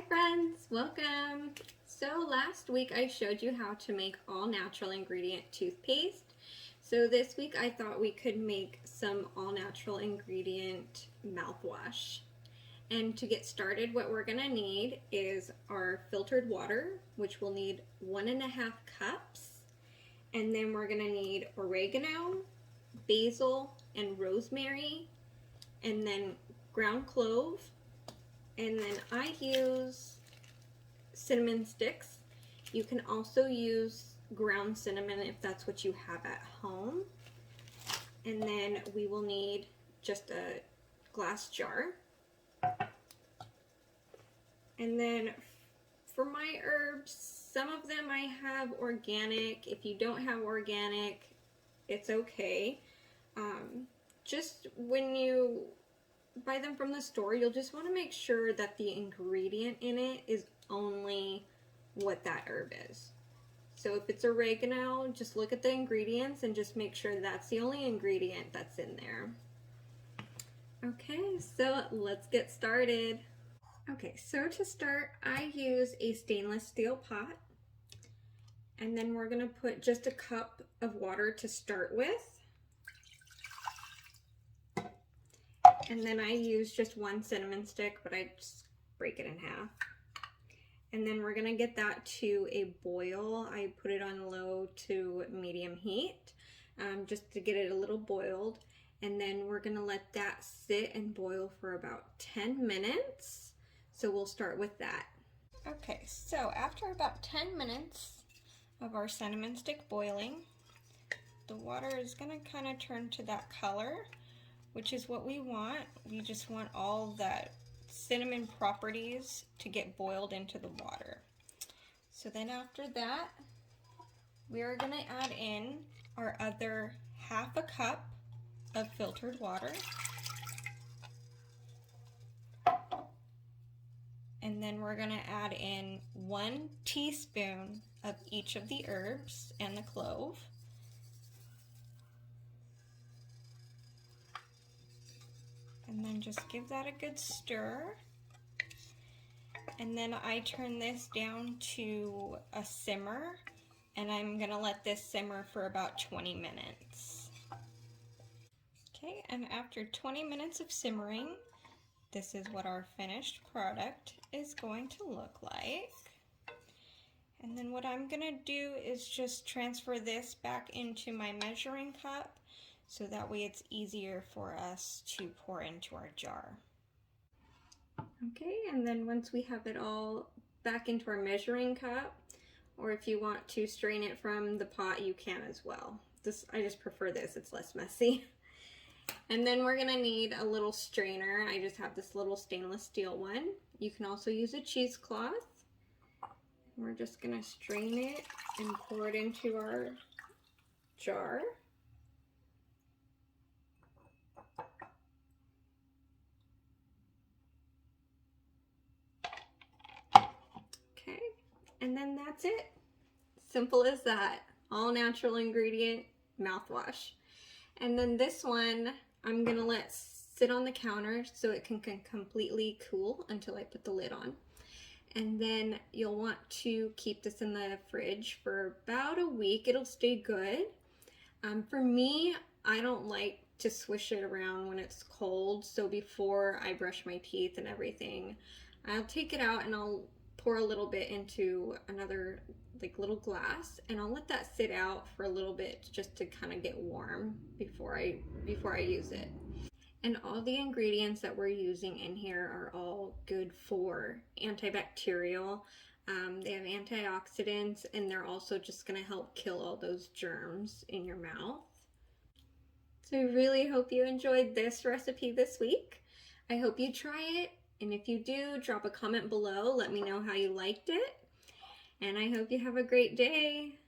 Hi friends, welcome. So last week I showed you how to make all natural ingredient toothpaste. So this week I thought we could make some all natural ingredient mouthwash. And to get started, what we're gonna need is our filtered water, which we'll need 1.5 cups. And then we're gonna need oregano, basil, and rosemary, and then ground clove. And then I use cinnamon sticks. You can also use ground cinnamon if that's what you have at home. And then we will need just a glass jar. And then for my herbs, some of them I have organic. If you don't have organic, it's okay. Just when you buy them from the store, you'll just want to make sure that the ingredient in it is only what that herb is. So if it's oregano, just look at the ingredients and just make sure that's the only ingredient that's in there. Okay, so let's get started. Okay, so to start, I use a stainless steel pot, and then we're going to put just a cup of water to start with. And then I use just one cinnamon stick, but I just break it in half. And then we're gonna get that to a boil. I put it on low to medium heat, just to get it a little boiled. And then we're gonna let that sit and boil for about 10 minutes. So we'll start with that. Okay, so after about 10 minutes of our cinnamon stick boiling, the water is gonna kind of turn to that color, which is what we want. We just want all that cinnamon properties to get boiled into the water. So then after that, we are gonna add in our other 1/2 cup of filtered water. And then we're gonna add in 1 teaspoon of each of the herbs and the clove. And then just give that a good stir. And then I turn this down to a simmer, and I'm gonna let this simmer for about 20 minutes. Okay, and after 20 minutes of simmering, this is what our finished product is going to look like. And then what I'm gonna do is just transfer this back into my measuring cup, so that way it's easier for us to pour into our jar. Okay, and then once we have it all back into our measuring cup, or if you want to strain it from the pot, you can as well. I just prefer this, it's less messy. And then we're gonna need a little strainer. I just have this little stainless steel one. You can also use a cheesecloth. We're just gonna strain it and pour it into our jar. Okay, and then that's it. Simple as that. All natural ingredient mouthwash. And then this one, I'm gonna let sit on the counter so it can completely cool until I put the lid on. And then you'll want to keep this in the fridge for about a week. It'll stay good. For me, I don't like to swish it around when it's cold. So before I brush my teeth and everything, I'll take it out and I'll pour a little bit into another little glass, and I'll let that sit out for a little bit just to kind of get warm before I use it. And all the ingredients that we're using in here are all good for antibacterial. They have antioxidants, and they're also just gonna help kill all those germs in your mouth. So I really hope you enjoyed this recipe this week. I hope you try it, and if you do, drop a comment below. Let me know how you liked it. And I hope you have a great day.